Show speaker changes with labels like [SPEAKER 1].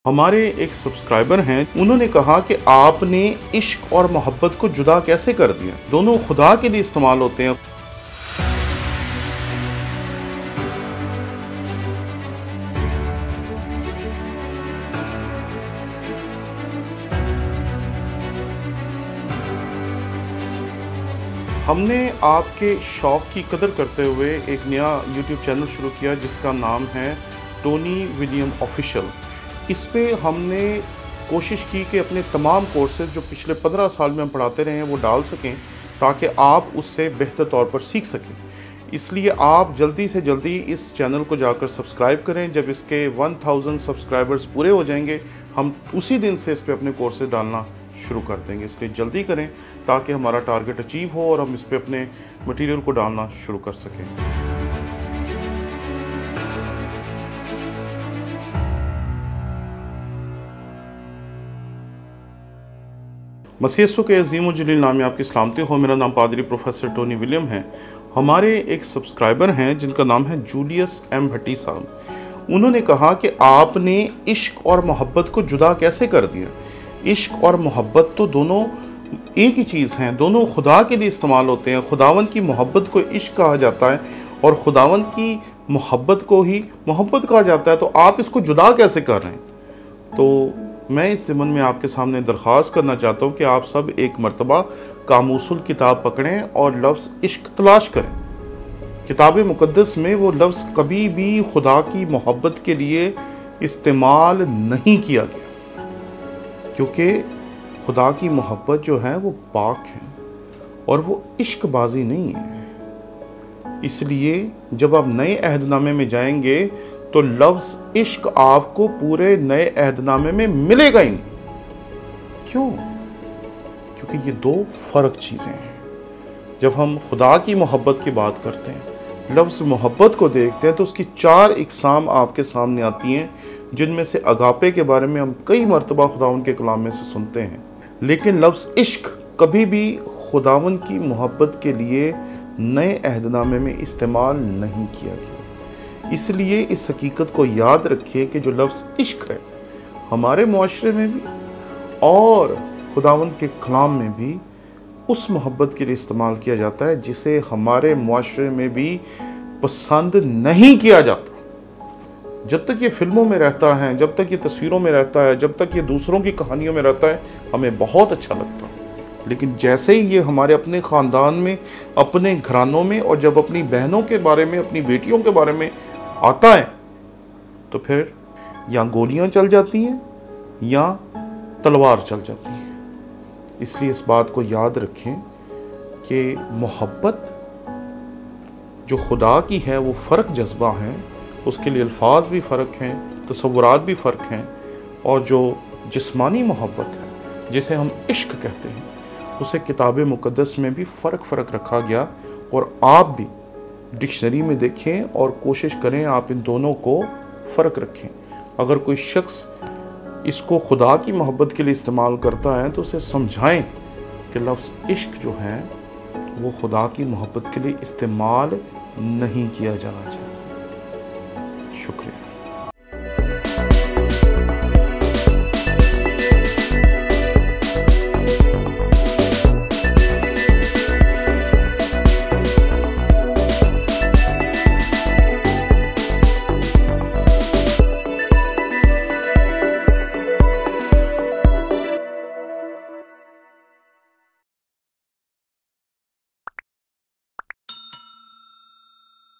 [SPEAKER 1] हमारे एक सब्सक्राइबर हैं, उन्होंने कहा कि आपने इश्क और मोहब्बत को जुदा कैसे कर दिया, दोनों खुदा के लिए इस्तेमाल होते हैं। हमने आपके शौक़ की कदर करते हुए एक नया YouTube चैनल शुरू किया जिसका नाम है टोनी विलियम ऑफिशियल। इस पे हमने कोशिश की कि अपने तमाम कोर्सेज जो पिछले 15 साल में हम पढ़ाते रहे हैं वो डाल सकें ताकि आप उससे बेहतर तौर पर सीख सकें। इसलिए आप जल्दी से जल्दी इस चैनल को जाकर सब्सक्राइब करें। जब इसके 1000 सब्सक्राइबर्स पूरे हो जाएंगे हम उसी दिन से इस पर अपने कोर्सेज डालना शुरू कर देंगे। इसलिए जल्दी करें ताकि हमारा टारगेट अचीव हो और हम इस पर अपने मटेरियल को डालना शुरू कर सकें। मसीह यीशु के अज़ीम व जलील नाम में आपकी सलामती हो। मेरा नाम पादरी प्रोफेसर टोनी विलियम है। हमारे एक सब्सक्राइबर हैं जिनका नाम है जूलियस एम भट्टी साहब। उन्होंने कहा कि आपने इश्क और मोहब्बत को जुदा कैसे कर दिया। इश्क और मोहब्बत तो दोनों एक ही चीज़ हैं, दोनों खुदा के लिए इस्तेमाल होते हैं। खुदावंद की मोहब्बत को इश्क कहा जाता है और खुदावंद की मोहब्बत को ही मोहब्बत कहा जाता है। तो आप इसको जुदा कैसे कर रहे हैं? तो मैं इस ज़िमन में आपके सामने दरख्वास्त करना चाहता हूँ कि आप सब एक मरतबा कामूसुल किताब पकड़ें और लफ्ज़ इश्क तलाश करें। किताब मुक़द्दस में वो लफ्ज़ कभी भी खुदा की मोहब्बत के लिए इस्तेमाल नहीं किया गया, क्योंकि खुदा की मोहब्बत जो है वो पाक है और वो इश्कबाजी नहीं है। इसलिए जब आप नए अहदनामे में जाएंगे तो लफ्ज़ इश्क आपको पूरे नए अहदनामे में मिलेगा ही नहीं। क्यों? क्योंकि ये दो फ़र्क चीज़ें हैं। जब हम खुदा की मोहब्बत की बात करते हैं, लफ्ज़ मोहब्बत को देखते हैं तो उसकी 4 इक़साम आपके सामने आती हैं, जिनमें से अगापे के बारे में हम कई मरतबा खुदावंद के कलाम में से सुनते हैं। लेकिन लफ्ज़ इश्क कभी भी खुदावंद की मोहब्बत के लिए नए अहदनामे में इस्तेमाल नहीं किया गया। इसलिए इस हकीकत को याद रखिए कि जो लफ्ज़ इश्क है हमारे मुआशरे में भी और खुदावंद के कलाम में भी उस मोहब्बत के लिए इस्तेमाल किया जाता है जिसे हमारे मुआशरे में भी पसंद नहीं किया जाता। जब तक ये फिल्मों में रहता है, जब तक ये तस्वीरों में रहता है, जब तक ये दूसरों की कहानियों में रहता है, हमें बहुत अच्छा लगता है। लेकिन जैसे ही ये हमारे अपने ख़ानदान में, अपने घरानों में और जब अपनी बहनों के बारे में, अपनी बेटियों के बारे में आता है तो फिर या गोलियां चल जाती हैं या तलवार चल जाती है। इसलिए इस बात को याद रखें कि मोहब्बत जो खुदा की है वो फ़र्क जज्बा है, उसके लिए अल्फाज भी फ़र्क हैं, तसव्वुरात भी फ़र्क हैं। और जो जिस्मानी मोहब्बत है जिसे हम इश्क कहते हैं, उसे किताब मुक़द्दस में भी फ़र्क रखा गया। और आप भी डिक्शनरी में देखें और कोशिश करें आप इन दोनों को फ़र्क रखें। अगर कोई शख्स इसको खुदा की मोहब्बत के लिए इस्तेमाल करता है तो उसे समझाएं कि लफ्ज़ इश्क जो है वो खुदा की मोहब्बत के लिए इस्तेमाल नहीं किया जाना चाहिए। शुक्रिया।